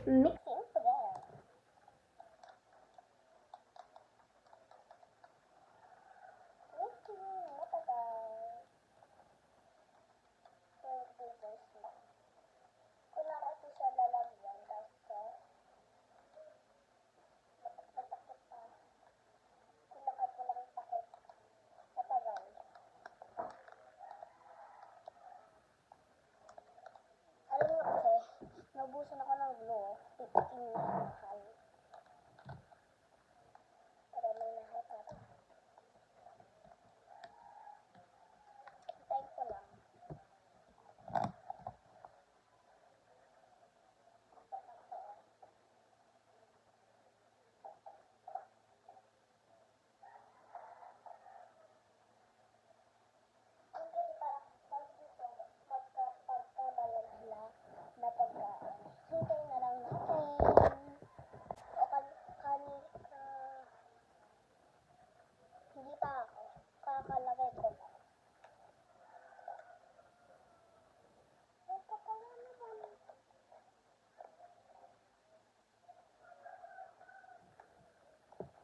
Mixing together. Mixing matagal. 20 liters lang. Kung na kasi siya lalagyan kasi matakot pa. Kailangan ko lang takot. Matagal. Alam mo kasi, naubusan ako ng glue. 15 na mahal. Pero may mahal pa ito. Hintayin ko lang. Ang kasi parang magkapagkamalan sila na pagkaan. Hintayin na lang natin. O hindi pa ako. Kakalagay ko na. Ito pala naman.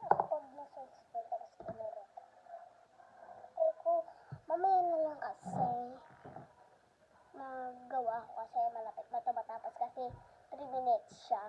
Ako pag na-search ko, tapos kinurot. Ay ko, mamaya na lang kasi magawa ko kasi malapit na ito matapos kasi 3 minutes siya.